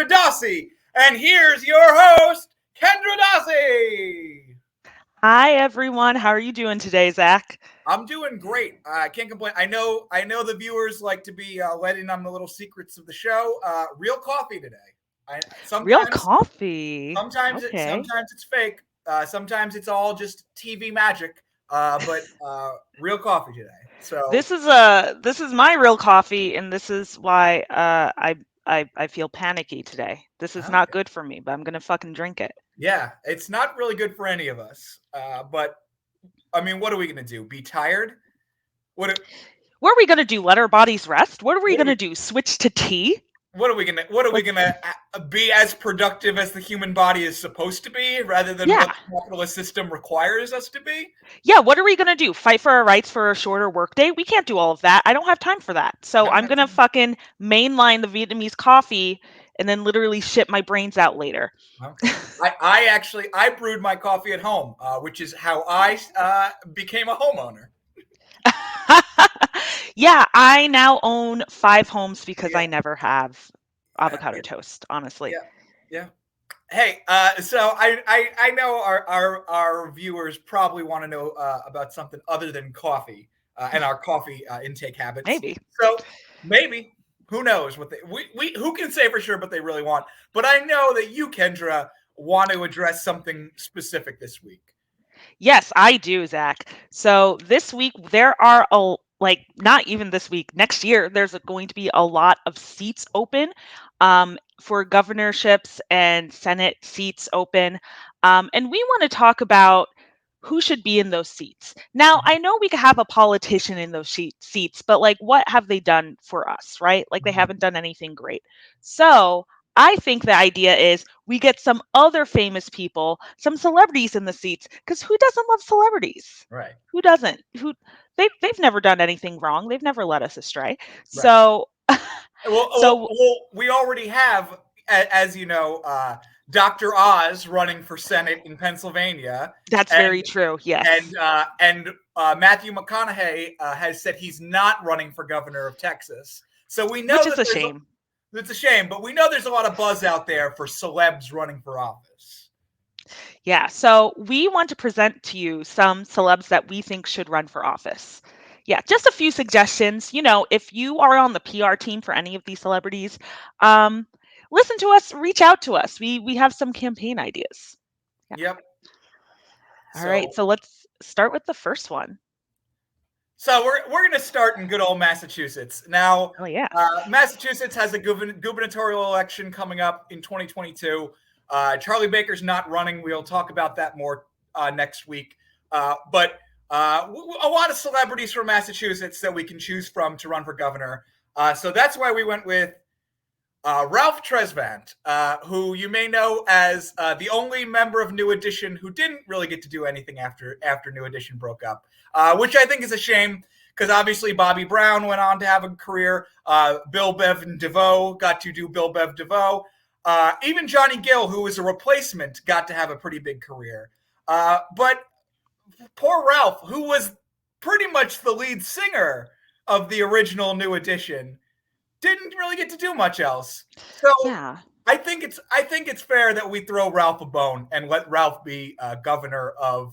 Dossie. And here's your host, Kendra Dossie. Hi everyone, how are you doing today, Zach? I'm doing great. I can't complain. I know the viewers like to be letting on the little secrets of the show. Real coffee today. I Real sometimes coffee. sometimes it Okay. sometimes it's fake. Sometimes it's all just TV magic. But real coffee today. So This is my real coffee, and this is why I feel panicky today. This is not okay. good for me, but I'm gonna fucking drink it. Yeah, it's not really good for any of us. But I mean, what are we gonna do? Be tired? What? What are we gonna do? Let our bodies rest? What are we What are we? gonna do? Switch to tea? What are we Like, gonna be as productive as the human body is supposed to be, rather than yeah, what the capitalist system requires us to be? yeah. What are we gonna do? Fight for our rights for a shorter workday? We can't do all of that. I don't have time for that. I So don't I'm have gonna time. fucking mainline the Vietnamese coffee, and then literally shit my brains out later. Okay. I brewed my coffee at home, which is how I became a homeowner. Yeah, I now own 5 homes because Yeah, I never have avocado yeah, toast, honestly. yeah, yeah. Hey, so I know our viewers probably want to know about something other than coffee and our coffee intake habits. Maybe. So maybe, who knows what we who can say for sure what they really want. But I know that you, Kendra, want to address something specific this week. Yes, I do, Zach. So this week there are not even this week, next year there's going to be a lot of seats open for governorships and Senate seats open. And we want to talk about who should be in those seats. Now, I know we could have a politician in those seats, but like, what have they done for us, right? Like, they Mhm. haven't done anything great. So, I think the idea is we get some other famous people, some celebrities in the seats, because who doesn't love celebrities? Right, Who doesn't? They've never done anything wrong. They've never led us astray. right. So, Well, so we already have, as you know, Dr. Oz running for Senate in Pennsylvania, that's and very true. and Yes, uh, and Matthew McConaughey has said he's not running for governor of Texas. So we know which that is a shame. it's a shame, but we know there's a lot of buzz out there for celebs running for office. Yeah, so we want to present to you some celebs that we think should run for office. Yeah, just a few suggestions. If you are on the PR team for any of these celebrities, um, listen to us, reach out to us. We have some campaign ideas. Yeah. Yep. All right, So so let's start with the first one. so we're going to start in good old Massachusetts. Now, Oh yeah. Massachusetts has a gubernatorial election coming up in 2022. Charlie Baker's not running. We'll talk about that more next week. But a lot of celebrities from Massachusetts that we can choose from to run for governor. So that's why we went with Ralph Tresvant, who you may know as the only member of New Edition who didn't really get to do anything after New Edition broke up, which I think is a shame because obviously Bobby Brown went on to have a career. Bill Bev DeVoe got to do Bill Bev DeVoe. Even Johnny Gill, who was a replacement, got to have a pretty big career. But poor Ralph, who was pretty much the lead singer of the original New Edition, didn't really get to do much else. So Yeah. I think it's fair that we throw Ralph a bone and let Ralph be governor of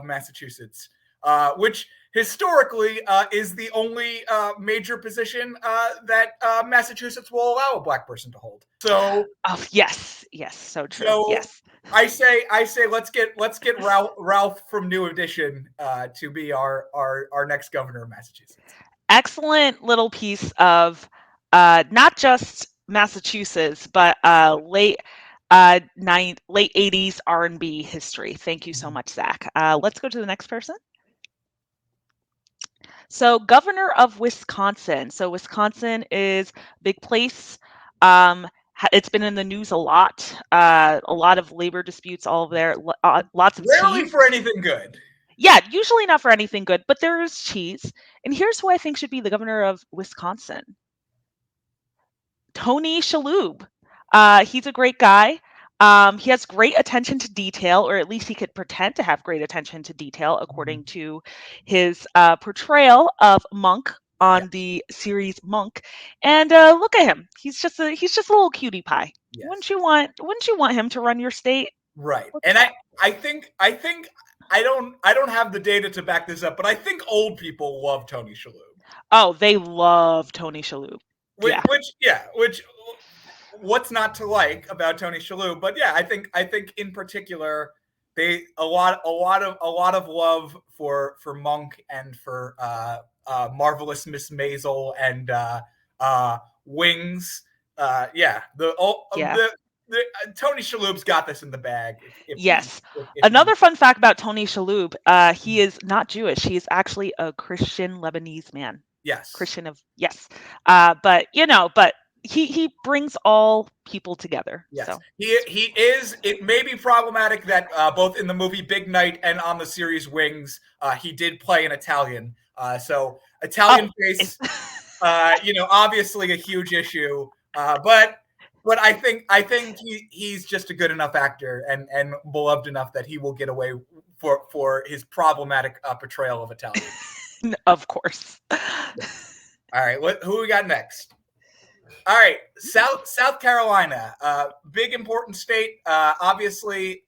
Massachusetts, which historically is the only major position that Massachusetts will allow a black person to hold. So Oh yes, yes, so true. so Yes. I say let's get Ralph from New Edition to be our next governor of Massachusetts. Excellent little piece of not just Massachusetts, but late 80s R&B history. Thank you so much, Zach. Let's go to the next person. So, governor of Wisconsin. So, Wisconsin is a big place. It's been in the news a lot of labor disputes all over there, lots of Rarely cheese. for anything good. Yeah, usually not for anything good, but there is cheese. And here's who I think should be the governor of Wisconsin: Tony Shalhoub. He's a great guy. He has great attention to detail, or at least he could pretend to have great attention to detail, according to his portrayal of Monk on the series Monk, and look at him. He's just a little cutie pie. Yes. Wouldn't you want him to run your state? Right. And I think I don't have the data to back this up, but I think old people love Tony Shalhoub. Oh, they love Tony Shalhoub. Which what's not to like about Tony Shalhoub? But yeah, I think in particular they a lot of love for Monk and for Marvelous Miss Maisel and Wings. Tony Shalhoub's got this in the bag. Yes. Another fun fact about Tony Shalhoub, he is not Jewish. He is actually a Christian Lebanese man. Yes. But he brings all people together. Yes. So. He is. It may be problematic that both in the movie Big Nite and on the series Wings, he did play an Italian. So Italian face, obviously a huge issue. But I think he's just a good enough actor and beloved enough that he will get away for his problematic portrayal of Italian. Of course. All right, who we got next? All right, South Carolina, big important state. Obviously,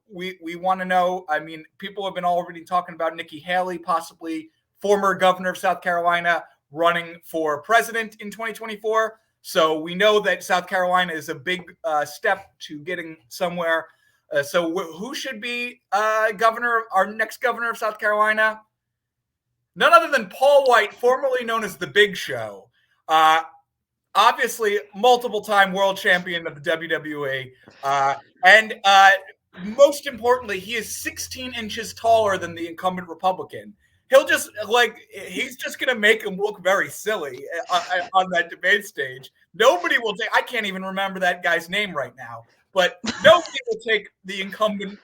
we want to know. I mean, people have been already talking about Nikki Haley, possibly former governor of South Carolina, running for president in 2024. So we know that South Carolina is a big step to getting somewhere. So who should be our next governor of South Carolina? None other than Paul White, formerly known as the Big Show. Obviously, multiple-time world champion of the WWE. And most importantly, he is 16 inches taller than the incumbent Republican. He's just going to make him look very silly on that debate stage. Nobody will take, I can't even remember that guy's name right now, but nobody will take the incumbent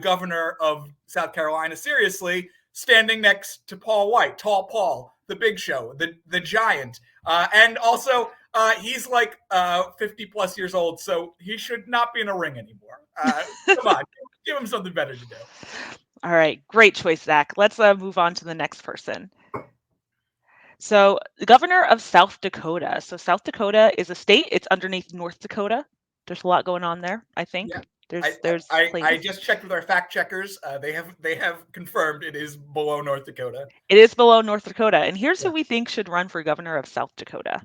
governor of South Carolina seriously, standing next to Paul White, Tall Paul, the Big Show, the giant. And also, he's like 50 plus years old, so he should not be in a ring anymore. Come on, give him something better to do. All right, great choice, Zach. Let's move on to the next person. So, the governor of South Dakota. So, South Dakota is a state. It's underneath North Dakota. There's a lot going on there, I think. Yeah. I just checked with our fact checkers. They have confirmed it is below North Dakota. It is below North Dakota. And here's who we think should run for governor of South Dakota.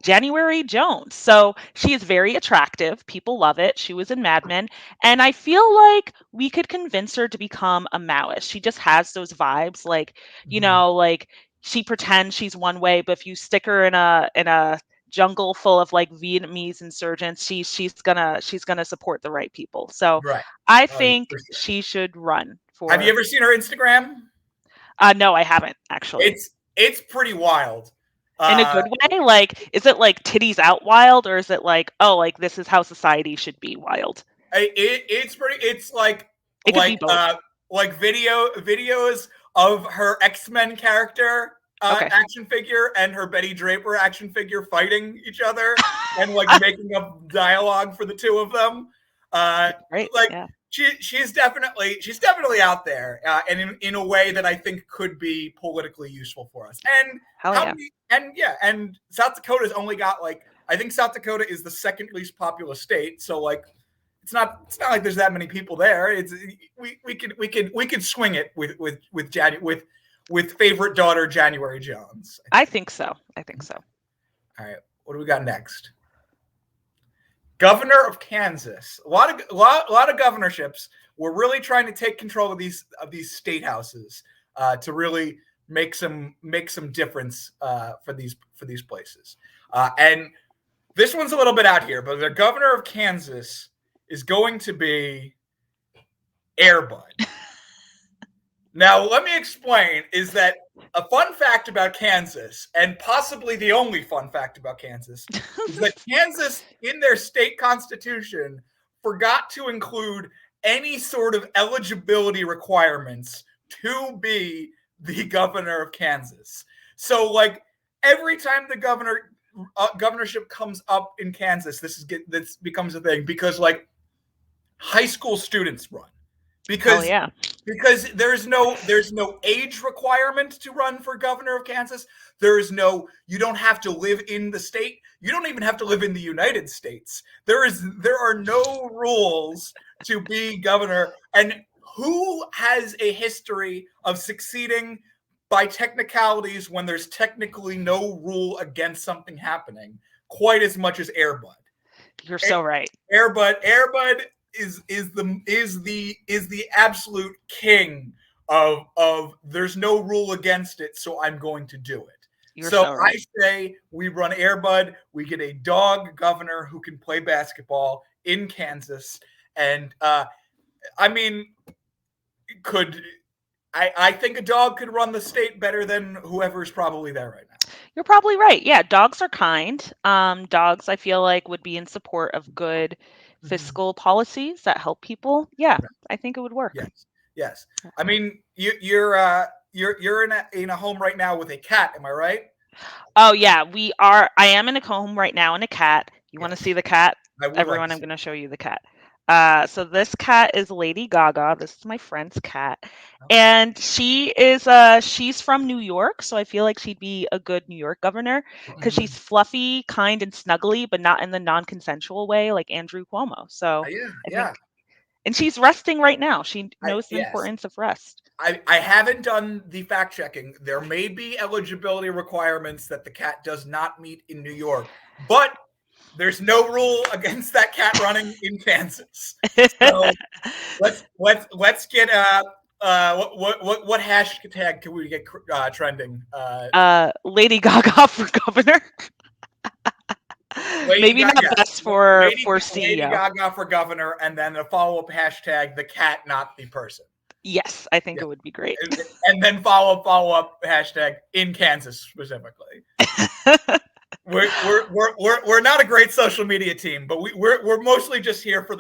January Jones. So she is very attractive. People love it. She was in Mad Men. And I feel like we could convince her to become a Maoist. She just has those vibes. Like, like she pretends she's one way, but if you stick her in a jungle full of like Vietnamese insurgents, she's gonna support the right people. So I think she should run for. Have you ever seen her Instagram? No, I haven't actually. It's pretty wild. In a good way? Like, is it like titties out wild, or is it like, oh, like this is how society should be wild? It's like videos of her X-Men character action figure and her Betty Draper action figure fighting each other and like making up dialogue for the two of them. She's definitely out there, and in a way that I think could be politically useful for us. And and South Dakota's only got I think South Dakota is the second least populous state, so like it's not like there's that many people there. We could swing it with favorite daughter January Jones. I think so. All right, what do we got next? Governor of Kansas. A lot of governorships. We're really trying to take control of these state houses to really make some difference for these places. And this one's a little bit out here, but the governor of Kansas is going to be Air Bud. Now, let me explain, is that a fun fact about Kansas, and possibly the only fun fact about Kansas, is that Kansas, in their state constitution, forgot to include any sort of eligibility requirements to be the governor of Kansas. So, like, every time the governorship comes up in Kansas, this becomes a thing because, like, high school students run. because yeah. because there's no age requirement to run for governor of Kansas. You don't have to live in the state. You don't even have to live in the United States. There are no rules to be governor. And who has a history of succeeding by technicalities when there's technically no rule against something happening quite as much as Air Bud? You're so right. Air Bud is the absolute king of there's no rule against it, so I'm going to do it. You're so right. I say we run Air Bud. We get a dog governor who can play basketball in Kansas, and I mean, I think a dog could run the state better than whoever's probably there right now. You're probably right. Yeah, dogs are kind. Dogs, I feel like, would be in support of good fiscal policies that help people. Yeah, I think it would work. Yes. I mean, you're in a home right now with a cat. Am I right? Oh yeah, we are. I am in a home right now and a cat. You want to see the cat? Everyone, I'm going to show you the cat. So this cat is Lady Gaga. This is my friend's cat. And she is she's from New York, so I feel like she'd be a good New York governor because she's fluffy, kind, and snuggly, but not in the non-consensual way like Andrew Cuomo. So yeah. And she's resting right now. She knows the importance of rest. I haven't done the fact checking. There may be eligibility requirements that the cat does not meet in New York, but there's no rule against that cat running in Kansas. So let's get what hashtag can we get trending? Lady Gaga for governor. Maybe not best for CEO. Lady Gaga for governor, and then a follow-up hashtag: the cat, not the person. Yes, I think it would be great. And then follow-up hashtag in Kansas specifically. We're not a great social media team, but we're mostly just here for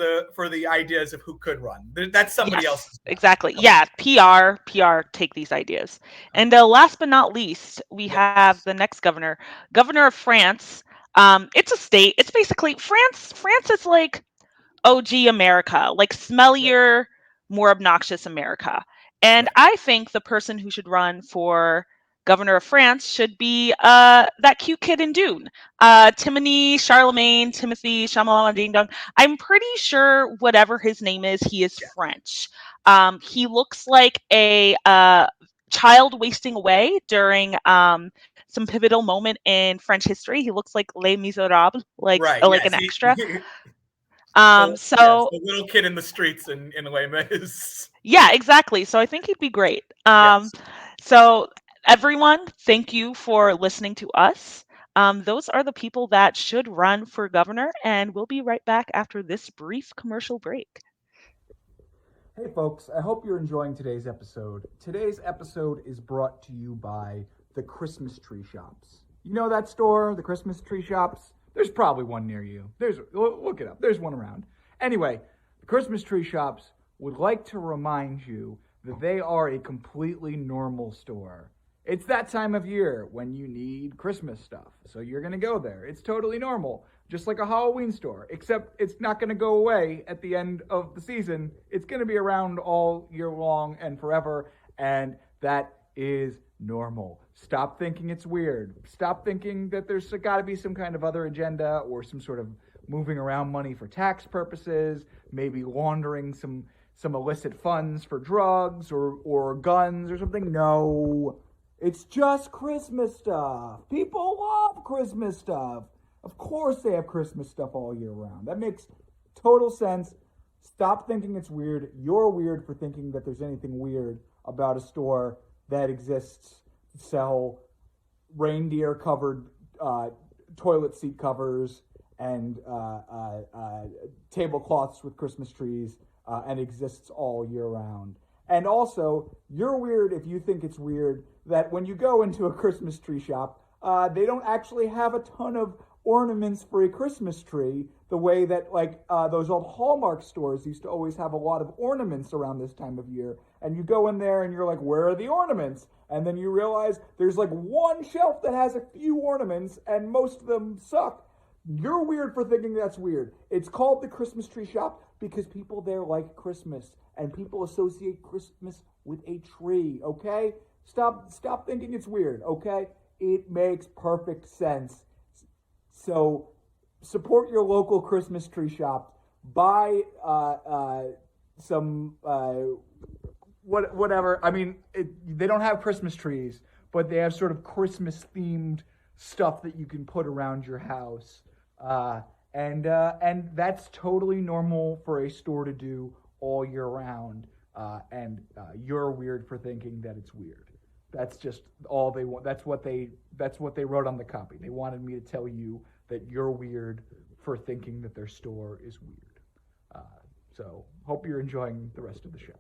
the ideas of who could run. That's somebody else's. Exactly. Yeah. PR take these ideas. And last but not least, we have the next governor of France. It's a state. It's basically France. France is like OG America, like smellier, more obnoxious America. And I think the person who should run for governor of France should be that cute kid in Dune, Timothy Chalamet Ding Dong. I'm pretty sure whatever his name is, he is French. He looks like a child wasting away during some pivotal moment in French history. He looks like Les Miserables, like an extra. The little kid in the streets in Les Mis. Yeah, exactly. So I think he'd be great. So everyone, thank you for listening to us. Those are the people that should run for governor, and we'll be right back after this brief commercial break. Hey folks, I hope you're enjoying today's episode. Today's episode is brought to you by the Christmas Tree Shops. You know that store, the Christmas Tree Shops? There's probably one near you. Look it up. There's one around. Anyway, the Christmas Tree Shops would like to remind you that they are a completely normal store. It's that time of year when you need Christmas stuff, so you're going to go there. It's totally normal, just like a Halloween store, except it's not going to go away at the end of the season. It's going to be around all year long and forever, and that is normal. Stop thinking it's weird. Stop thinking that there's got to be some kind of other agenda or some sort of moving around money for tax purposes, maybe laundering some illicit funds for drugs or guns or something. No, it's just Christmas stuff. People love Christmas stuff. Of course they have Christmas stuff all year round. That makes total sense. Stop thinking it's weird. You're weird for thinking that there's anything weird about a store that exists to sell reindeer-covered toilet seat covers and tablecloths with Christmas trees and exists all year round. And also, you're weird if you think it's weird that when you go into a Christmas tree shop, they don't actually have a ton of ornaments for a Christmas tree the way that those old Hallmark stores used to always have a lot of ornaments around this time of year. And you go in there and you're like, where are the ornaments? And then you realize there's like one shelf that has a few ornaments and most of them suck. You're weird for thinking that's weird. It's called the Christmas Tree Shop. because people there like Christmas, and people associate Christmas with a tree, okay? Stop thinking it's weird, okay? It makes perfect sense. So support your local Christmas tree shop. Buy some whatever. I mean, they don't have Christmas trees, but they have sort of Christmas themed stuff that you can put around your house, and that's totally normal for a store to do all year round. And you're weird for thinking that it's weird. That's just all they want. That's what they wrote on the copy. They wanted me to tell you that you're weird for thinking that their store is weird. So hope you're enjoying the rest of the show.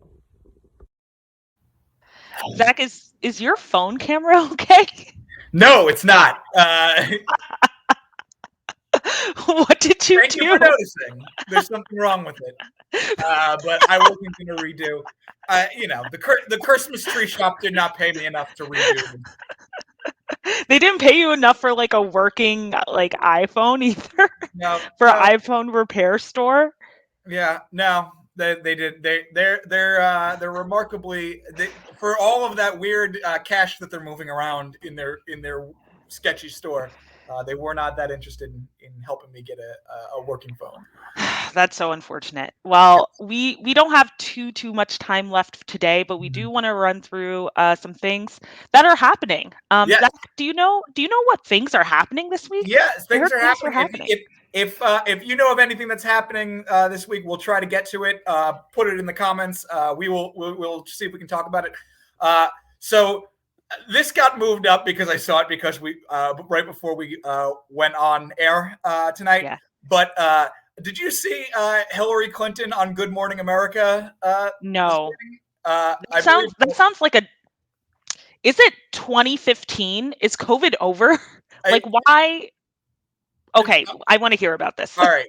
Zach, is your phone camera okay? No, it's not. What did you Thank do? you for noticing. There's something wrong with it. But I will continue to redo. The Christmas tree shop did not pay me enough to redo. They didn't pay you enough for like a working like iPhone either. No, For an iPhone repair store. Yeah, no, they did. They're remarkably for all of that weird cash that they're moving around in their sketchy store. They were not that interested in helping me get a working phone. That's so unfortunate. Well, we don't have too much time left today, but we do want to run through some things that are happening. Yes. Zach, do you know what things are happening this week? Yes, things are Things happening. If you know of anything that's happening this week, we'll try to get to it. Put it in the comments. We'll see if we can talk about it. So this got moved up because I saw it because we right before we went on air tonight. Yeah. But did you see Hillary Clinton on Good Morning America? No. That sounds like a. Is it 2015? Is COVID over? Why? Okay, I want to hear about this. All right.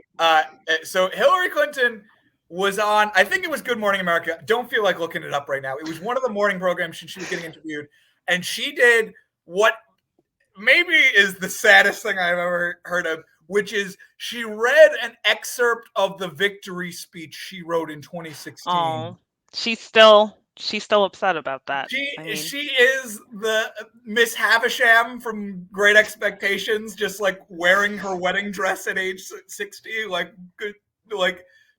So Hillary Clinton was on, I think it was Good Morning America. Don't feel like looking it up right now. It was one of the morning programs she was getting interviewed. And she did what maybe is the saddest thing I've ever heard of, which is she read an excerpt of the victory speech she wrote in 2016. Oh, she's still upset about that. She is the Miss Havisham from Great Expectations, just like wearing her wedding dress at age 60,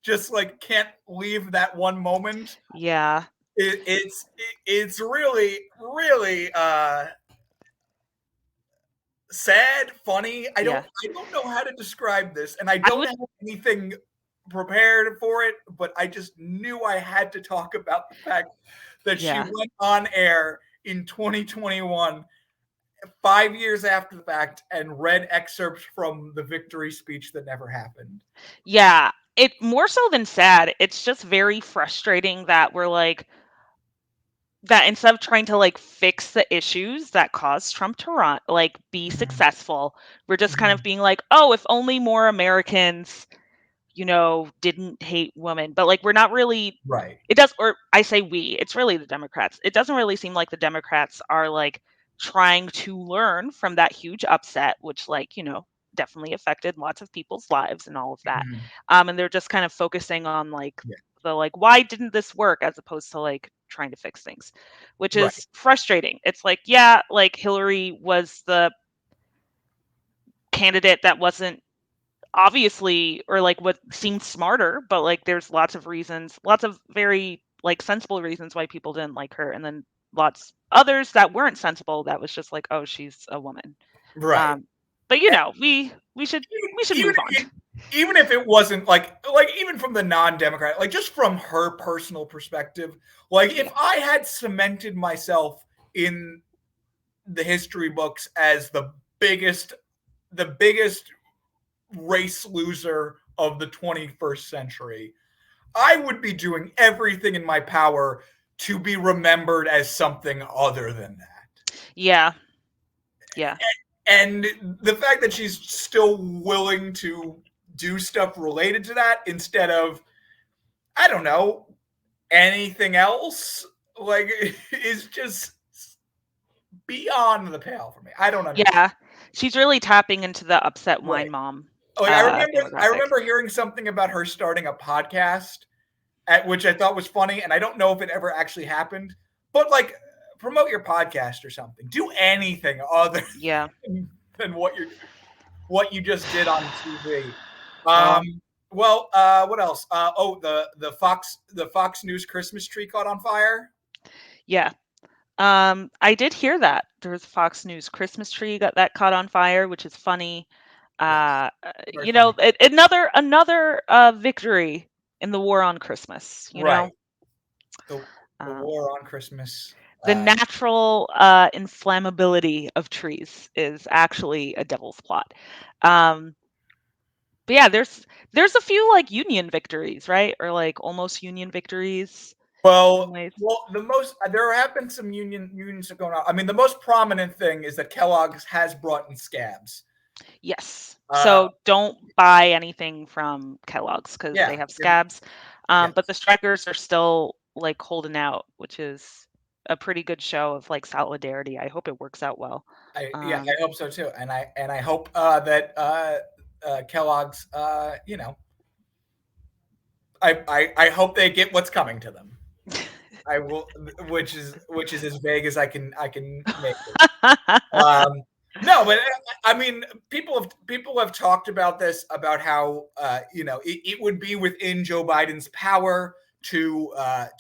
just can't leave that one moment. Yeah. It's really, really sad, funny. I don't know how to describe this, and I don't have anything prepared for it, but I just knew I had to talk about the fact that she went on air in 2021, 5 years after the fact, and read excerpts from the victory speech that never happened. Yeah, it more so than sad. It's just very frustrating that we're that instead of trying to fix the issues that caused Trump to run, be successful, we're just kind of being oh, if only more Americans, didn't hate women. But we're not really right. It does, or I say we, it's really the Democrats. It doesn't really seem like the Democrats are trying to learn from that huge upset, which definitely affected lots of people's lives and all of that. And they're just kind of focusing on the why didn't this work, as opposed to trying to fix things, which is frustrating. It's Hillary was the candidate that wasn't obviously, or what seemed smarter, but there's lots of very sensible reasons why people didn't like her, and then lots others that weren't sensible, that was just oh, she's a woman, right? But we should move on. Even if it wasn't even from the non-Democrat, just from her personal perspective, if I had cemented myself in the history books as the biggest race loser of the 21st century, I would be doing everything in my power to be remembered as something other than that. Yeah. And the fact that she's still willing to do stuff related to that instead of, I don't know, anything else, is just beyond the pale for me. I don't understand. Yeah. She's really tapping into the upset wine mom Like, I demographic. remember hearing something about her starting a podcast, which I thought was funny, and I don't know if it ever actually happened. But like, promote your podcast or something. Do anything other Yeah. than what you just did on TV. Well, What else? The Fox News Christmas tree caught on fire. yeah. I did hear that there was a Fox News Christmas tree that caught on fire, which is funny. Yes, very You know, funny. another victory in the war on Christmas. You know, Right. The um, war on Christmas. the natural inflammability of trees is actually a devil's plot. But yeah, there's a few like union victories, right? Or like almost union victories in some ways. There have been some unions going on. I mean, the most prominent thing is that Kellogg's has brought in scabs. Yes. So don't buy anything from Kellogg's because they have scabs. But the strikers are still like holding out, which is a pretty good show of like solidarity. I hope it works out well. I hope so too, and I hope that Kellogg's, you know, I hope they get what's coming to them. I will, which is as vague as I can make it. No, but I mean, people have talked about this, about how you know, it would be within Joe Biden's power to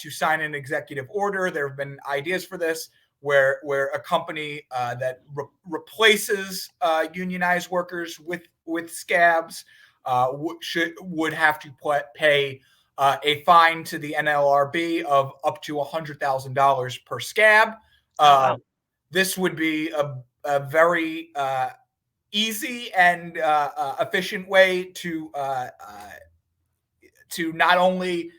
sign an executive order. There have been ideas for this, where a company that replaces unionized workers with scabs would have to pay a fine to the NLRB of up to $100,000 per scab. Wow. This would be a very easy and efficient way to not only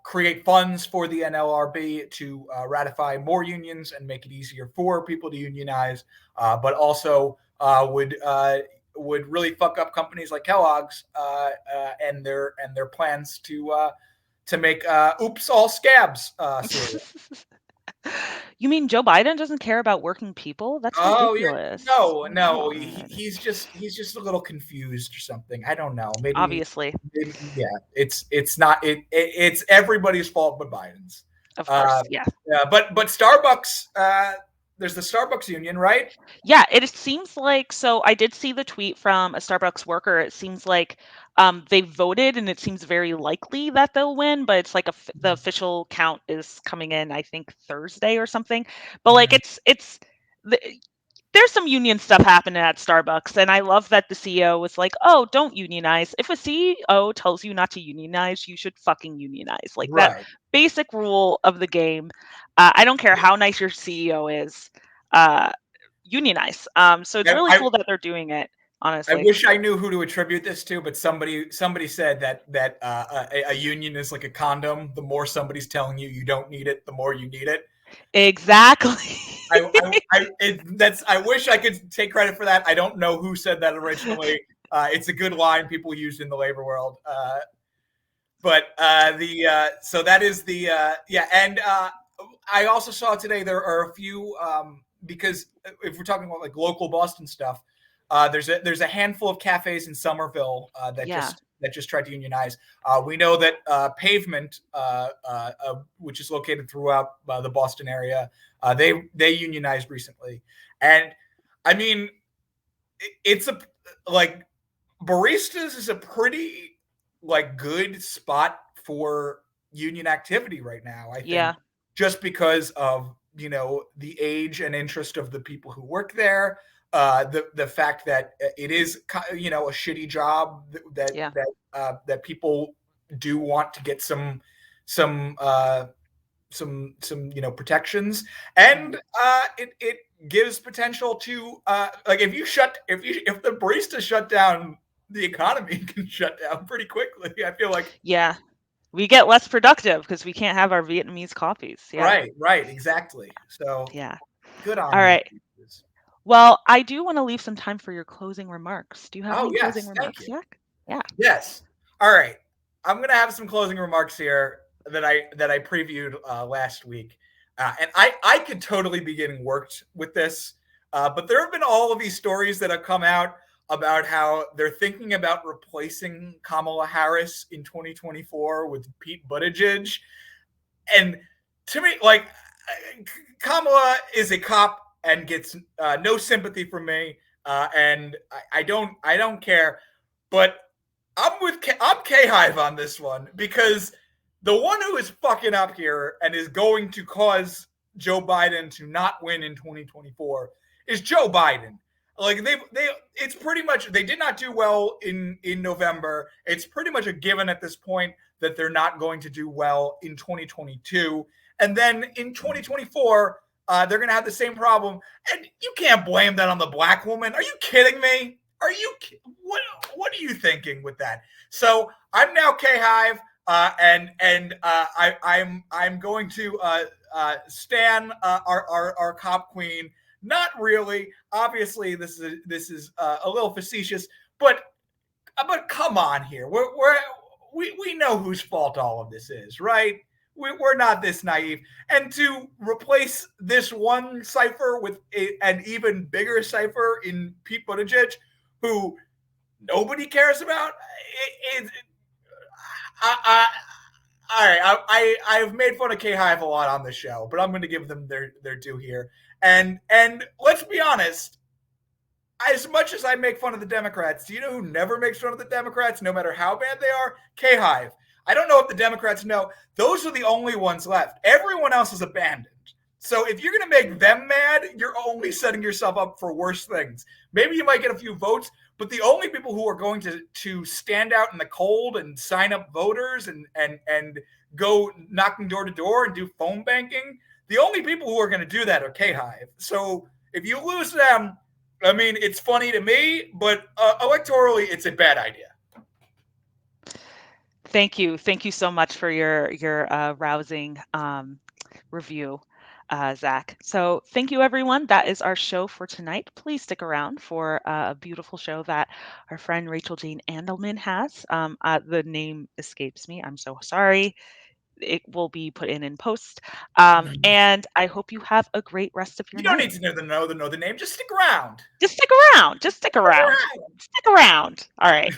create funds for the NLRB to ratify more unions and make it easier for people to unionize, but also would really fuck up companies like Kellogg's and their plans to make oops all scabs serious. You mean Joe Biden doesn't care about working people? That's ridiculous. No, he's just a little confused or something. I don't know. Maybe Obviously. yeah. It's not it's everybody's fault but Biden's. Of course, yeah. But Starbucks, there's the Starbucks union, right? Yeah, it seems like, so I did see the tweet from a Starbucks worker. It seems like they voted, and it seems very likely that they'll win, but it's like the official count is coming in, I think, Thursday or something. But like there's some union stuff happening at Starbucks, and I love that the CEO was like, "Oh, don't unionize. If a CEO tells you not to unionize, you should fucking unionize." Like that basic rule of the game. I don't care how nice your CEO is, unionize. So it's really cool that they're doing it. Honestly, I wish I knew who to attribute this to, but somebody said that a union is like a condom. The more somebody's telling you don't need it, the more you need it. Exactly. I wish I could take credit for that. I don't know who said that originally. It's a good line people use in the labor world. So that is the and I also saw today there are a few because if we're talking about like local Boston stuff, there's a handful of cafes in Somerville that just tried to unionize. We know that Pavement, which is located throughout the Boston area, they unionized recently, and I mean, it's like baristas is a pretty like good spot for union activity right now. I think just because of the age and interest of the people who work there. The fact that it is a shitty job that people do want to get some protections, and it gives potential to like if the barista shut down, the economy can shut down pretty quickly. I feel like we get less productive because we can't have our Vietnamese coffees. Right, exactly. So good on all right. Well, I do want to leave some time for your closing remarks. Do you have any closing remarks, Zach? Yeah. Yes. All right. I'm going to have some closing remarks here that I previewed last week. And I could totally be getting worked with this. But there have been all of these stories that have come out about how they're thinking about replacing Kamala Harris in 2024 with Pete Buttigieg. And to me, like, Kamala is a cop and gets no sympathy from me, and I don't care. But I'm K-Hive on this one, because the one who is fucking up here and is going to cause Joe Biden to not win in 2024 is Joe Biden. Like, it's pretty much, they did not do well in November. It's pretty much a given at this point that they're not going to do well in 2022. And then in 2024, they're going to have the same problem. And you can't blame that on the black woman. Are you kidding me? What are you thinking with that? So I'm now K-Hive, and I'm going to stan our cop queen. Not really. Obviously, this is a little facetious, but come on here. We know whose fault all of this is, right? We're not this naive. And to replace this one cipher with an even bigger cipher in Pete Buttigieg, who nobody cares about, all right, I've made fun of K-Hive a lot on the show, but I'm going to give them their due here. And let's be honest, as much as I make fun of the Democrats, do you know who never makes fun of the Democrats, no matter how bad they are? K-Hive. I don't know if the Democrats know. Those are the only ones left. Everyone else is abandoned. So if you're going to make them mad, you're only setting yourself up for worse things. Maybe you might get a few votes, but the only people who are going to stand out in the cold and sign up voters and go knocking door to door and do phone banking, the only people who are going to do that are K-Hive. So if you lose them, I mean, it's funny to me, but electorally, it's a bad idea. Thank you so much for your rousing review, Zach. So thank you, everyone. That is our show for tonight. Please stick around for a beautiful show that our friend Rachel Jane Andelman has. The name escapes me. I'm so sorry. It will be put in post. And I hope you have a great rest of your night. You don't need to know the name. Just stick around. Just stick around. Stick around. All right.